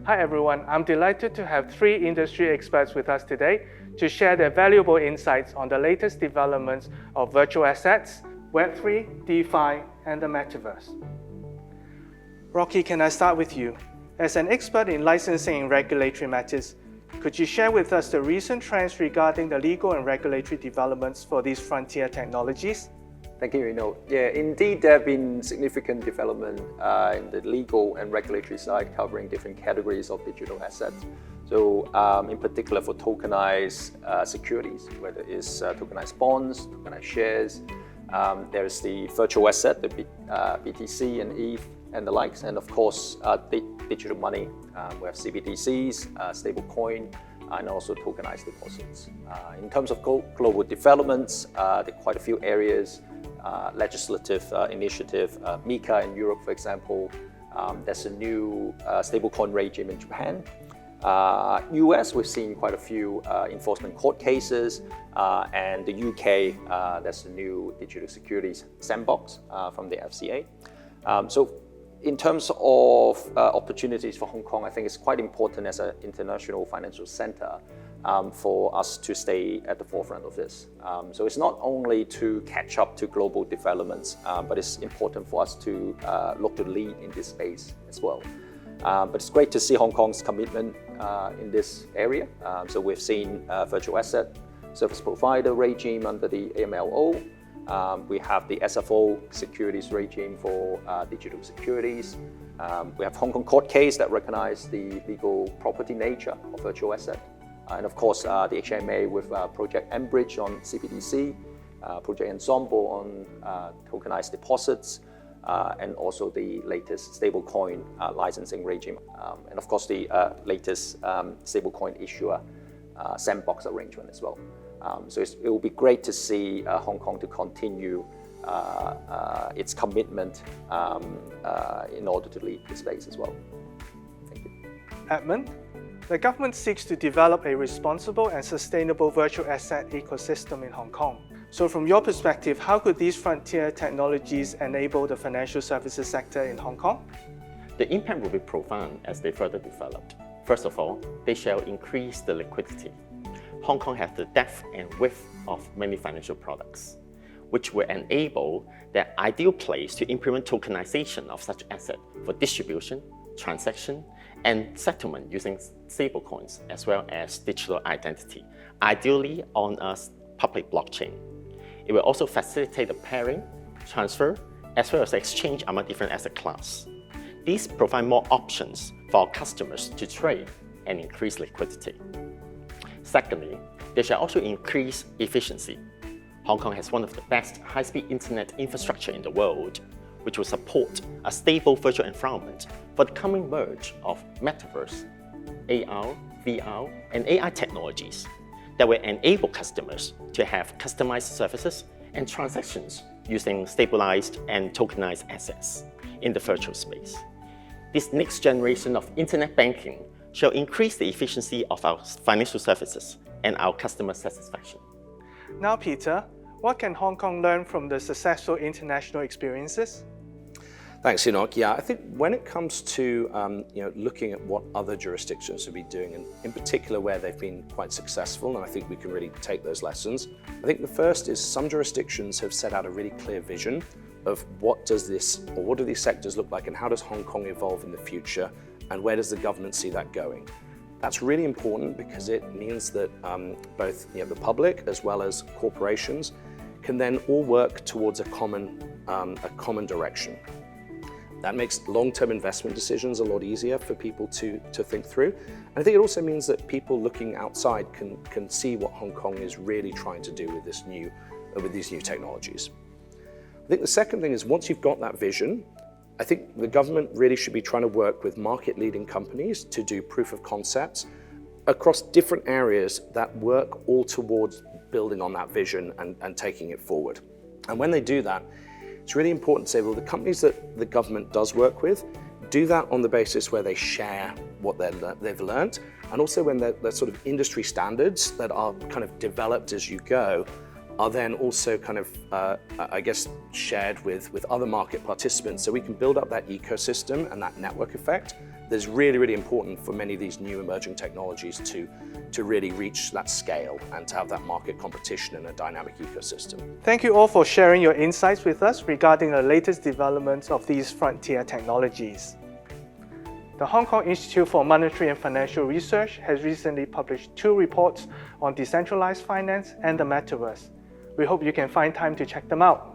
Hi everyone, I'm delighted to have three industry experts with us today to share their valuable insights on the latest developments of virtual assets, Web3, DeFi, and the Metaverse. Rocky, can I start with you? As an expert in licensing and regulatory matters, could you share with us the recent trends regarding the legal and regulatory developments for these frontier technologies? Thank you, Yeah, indeed, there have been significant development in the legal and regulatory side covering different categories of digital assets. So in particular for tokenized securities, whether it's tokenized bonds, tokenized shares, there's the virtual asset, the BTC and ETH and the likes, and of course digital money. We have CBDCs, stablecoin, and also tokenized deposits. In terms of global developments, there are quite a few areas, legislative initiative, MiCA in Europe, for example. There's a new stablecoin regime in Japan. US, we've seen quite a few enforcement court cases, and the UK, there's a new digital securities sandbox from the FCA. So in terms of opportunities for Hong Kong, I think it's quite important as an international financial center for us to stay at the forefront of this. So it's not only to catch up to global developments, but it's important for us to look to lead in this space as well. But it's great to see Hong Kong's commitment in this area. So we've seen virtual asset service provider regime under the AMLO. We have the SFO securities regime for digital securities. We have Hong Kong court case that recognize the legal property nature of virtual asset. And of course, the HMA with Project Enbridge on CBDC, Project Ensemble on tokenized deposits, and also the latest stablecoin licensing regime. And of course, the latest stablecoin issuer sandbox arrangement as well. So it will be great to see Hong Kong to continue its commitment in order to lead the space as well. Thank you. Edmund, the government seeks to develop a responsible and sustainable virtual asset ecosystem in Hong Kong. So from your perspective, how could these frontier technologies enable the financial services sector in Hong Kong? The impact will be profound as they further developed. First of all, they shall increase the liquidity. Hong Kong has the depth and width of many financial products, which will enable the ideal place to implement tokenization of such asset for distribution, transaction, and settlement using stablecoins as well as digital identity, ideally on a public blockchain. It will also facilitate the pairing, transfer, as well as exchange among different asset classes. These provide more options for our customers to trade and increase liquidity. Secondly, they shall also increase efficiency. Hong Kong has one of the best high-speed internet infrastructure in the world, which will support a stable virtual environment for the coming merge of Metaverse, AR, VR, and AI technologies that will enable customers to have customized services and transactions using stabilized and tokenized assets in the virtual space. This next generation of internet banking shall increase the efficiency of our financial services and our customer satisfaction. Now, Peter, what can Hong Kong learn from the successful international experiences? Thanks, Enoch. Yeah, I think when it comes to looking at what other jurisdictions have been doing, and in particular where they've been quite successful, and I think we can really take those lessons. I think the first is some jurisdictions have set out a really clear vision of what do these sectors look like, and how does Hong Kong evolve in the future, and where does the government see that going? That's really important because it means that both the public as well as corporations can then all work towards a common direction. That makes long-term investment decisions a lot easier for people to think through. And I think it also means that people looking outside can see what Hong Kong is really trying to do with these new technologies. I think the second thing is, once you've got that vision, I think the government really should be trying to work with market-leading companies to do proof of concepts across different areas that work all towards building on that vision and taking it forward. And when they do that, it's really important to say, well, the companies that the government does work with, do that on the basis where they share what they've learned, and also when they're sort of industry standards that are kind of developed as you go are then also kind of, shared with other market participants. So we can build up that ecosystem and that network effect that's really, really important for many of these new emerging technologies to really reach that scale and to have that market competition in a dynamic ecosystem. Thank you all for sharing your insights with us regarding the latest developments of these frontier technologies. The Hong Kong Institute for Monetary and Financial Research has recently published 2 reports on decentralized finance and the Metaverse. We hope you can find time to check them out.